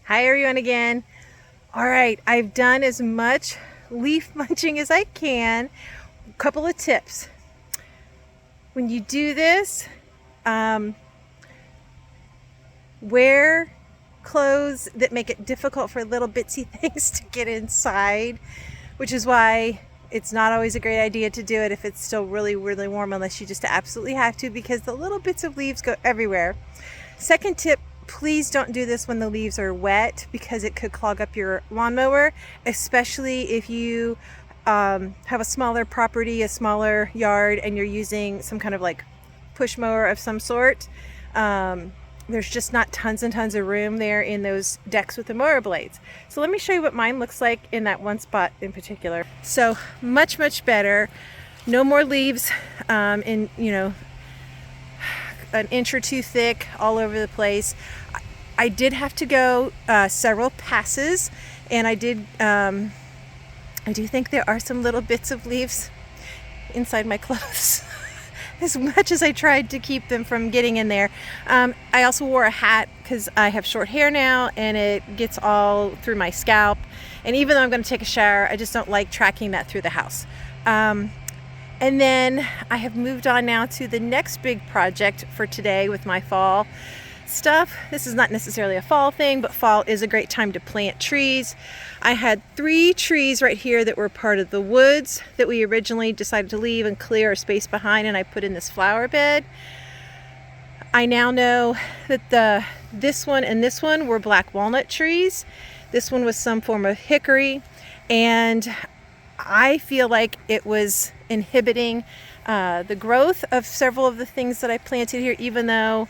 Hi everyone again. All right, I've done as much leaf munching as I can. A couple of tips. When you do this, wear clothes that make it difficult for little bitsy things to get inside, which is why it's not always a great idea to do it if it's still really, really warm, unless you just absolutely have to, because the little bits of leaves go everywhere. Second tip, please don't do this when the leaves are wet, because it could clog up your lawnmower, especially if you have a smaller property, a smaller yard, and you're using some kind of like push mower of some sort. There's just not tons and tons of room there in those decks with the mower blades. So let me show you what mine looks like in that one spot in particular. So much, much better. No more leaves in, an inch or two thick all over the place. I did have to go several passes, and I do think there are some little bits of leaves inside my clothes. As much as I tried to keep them from getting in there. I also wore a hat because I have short hair now and it gets all through my scalp. And even though I'm going to take a shower, I just don't like tracking that through the house. And then I have moved on now to the next big project for today with my fall stuff. This is not necessarily a fall thing, but fall is a great time to plant trees. I had 3 trees right here that were part of the woods that we originally decided to leave and clear a space behind, and I put in this flower bed. I now know that this one and this one were black walnut trees. This one was some form of hickory, and I feel like it was inhibiting the growth of several of the things that I planted here, even though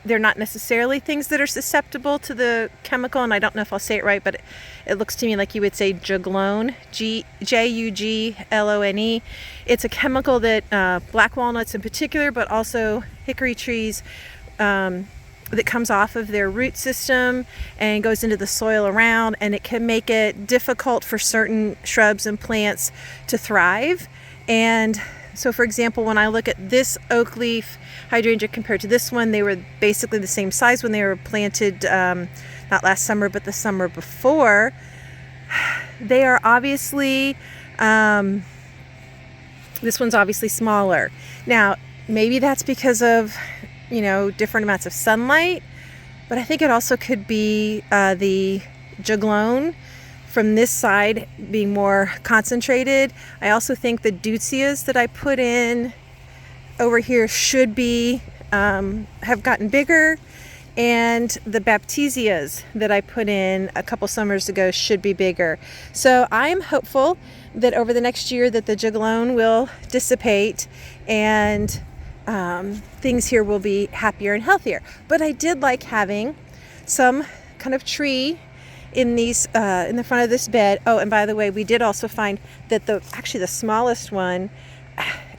they're not necessarily things that are susceptible to the chemical, and I don't know if I'll say it right, but it looks to me like you would say juglone, Juglone. It's a chemical that black walnuts in particular, but also hickory trees, that comes off of their root system and goes into the soil around, and it can make it difficult for certain shrubs and plants to thrive. And so, for example, when I look at this oak leaf hydrangea compared to this one, they were basically the same size when they were planted, not last summer, but the summer before. They are obviously, this one's obviously smaller. Now, maybe that's because of, different amounts of sunlight, but I think it also could be the juglone from this side being more concentrated. I also think the deutzias that I put in over here should be have gotten bigger, and the baptisias that I put in a couple summers ago should be bigger. So I'm hopeful that over the next year that the juglone will dissipate and things here will be happier and healthier. But I did like having some kind of tree in these in the front of this bed. Oh, and by the way, we did also find that the smallest one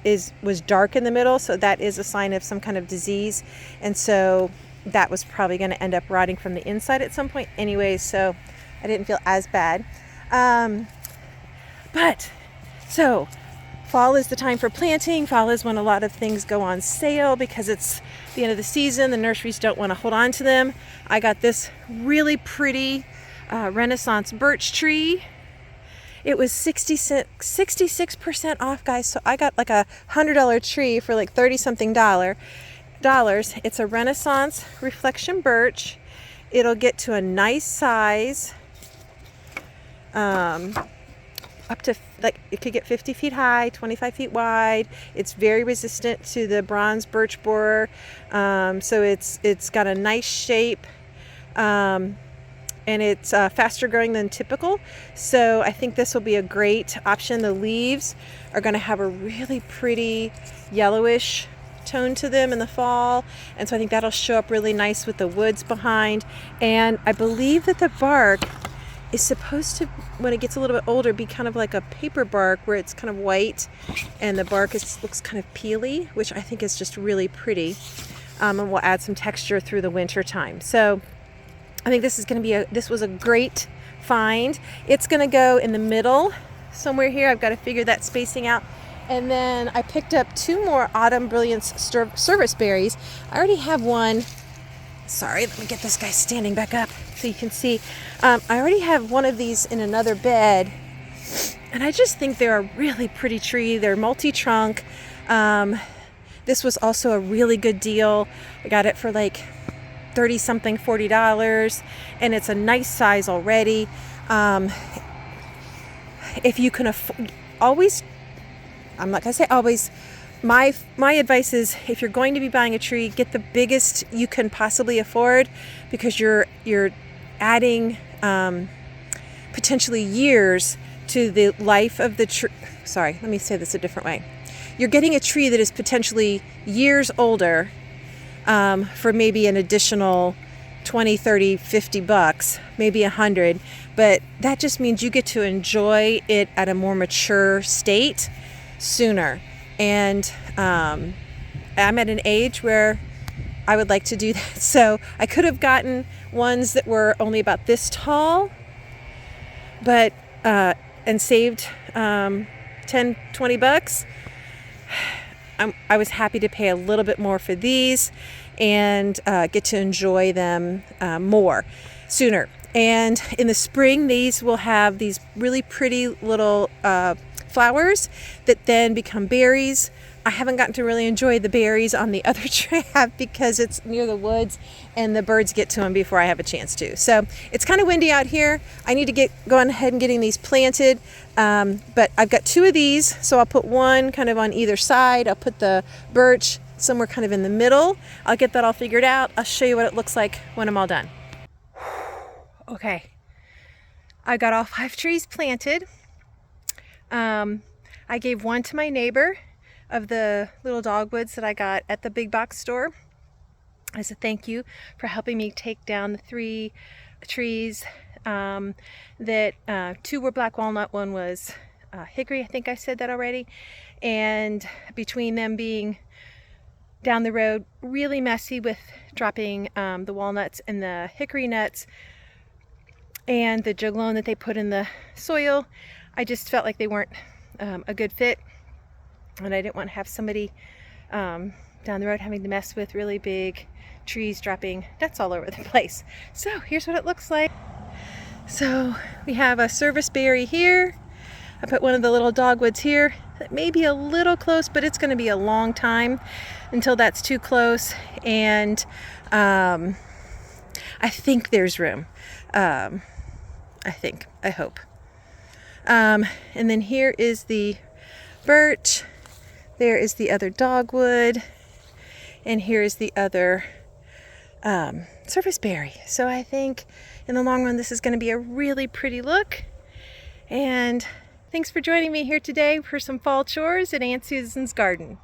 was dark in the middle, so that is a sign of some kind of disease, and so that was probably going to end up rotting from the inside at some point anyway, so I didn't feel as bad. So fall is the time for planting. Fall is when a lot of things go on sale because it's the end of the season. The nurseries don't want to hold on to them. I got this really pretty Renaissance birch tree. It was 66% off, guys. So I got like a $100 tree for like 30 something dollars. It's a Renaissance reflection birch. It'll get to a nice size. Up to, like, it could get 50 feet high, 25 feet wide. It's very resistant to the bronze birch borer. So it's got a nice shape. And it's faster growing than typical. So I think this will be a great option. The leaves are going to have a really pretty yellowish tone to them in the fall. And so I think that'll show up really nice with the woods behind. And I believe that the bark is supposed to, when it gets a little bit older, be kind of like a paper bark where it's kind of white and the bark looks kind of peely, which I think is just really pretty. And will add some texture through the winter time. So I think this is going to be this was a great find. It's going to go in the middle somewhere here. I've got to figure that spacing out. And then I picked up 2 more Autumn Brilliance service berries. I already have one Sorry, let me get this guy standing back up so you can see. I already have one of these in another bed, and I just think they're a really pretty tree. They're multi-trunk. This was also a really good deal. I got it for like 30 something, $40, and it's a nice size already. If you can always, I'm not gonna say always, my advice is, if you're going to be buying a tree, get the biggest you can possibly afford, because you're adding potentially years to the life of the tree. Sorry, let me say this a different way. You're getting a tree that is potentially years older for maybe an additional 20, 30, $50, maybe $100, but that just means you get to enjoy it at a more mature state sooner. And I'm at an age where I would like to do that. So I could have gotten ones that were only about this tall, but and saved $10, $20. I was happy to pay a little bit more for these and get to enjoy them more sooner. And in the spring, these will have these really pretty little flowers that then become berries. I haven't gotten to really enjoy the berries on the other tree I have because it's near the woods and the birds get to them before I have a chance to. So it's kind of windy out here. I need to get going ahead and getting these planted. But I've got 2 of these, so I'll put one kind of on either side. I'll put the birch somewhere kind of in the middle. I'll get that all figured out. I'll show you what it looks like when I'm all done. Okay, I got all 5 trees planted. I gave one to my neighbor of the little dogwoods that I got at the big box store as a thank you for helping me take down the 3 trees that 2 were black walnut, one was hickory, I think I said that already, and between them being down the road really messy with dropping the walnuts and the hickory nuts and the juglone that they put in the soil, I just felt like they weren't a good fit, and I didn't want to have somebody down the road having to mess with really big trees dropping nuts all over the place. So here's what it looks like. So we have a service berry here. I put one of the little dogwoods here. That may be a little close, but it's going to be a long time until that's too close. And I think there's room. I hope. And then here is the birch. There is the other dogwood. And here is the other service berry. So I think in the long run, this is going to be a really pretty look. And thanks for joining me here today for some fall chores at Aunt Susan's garden.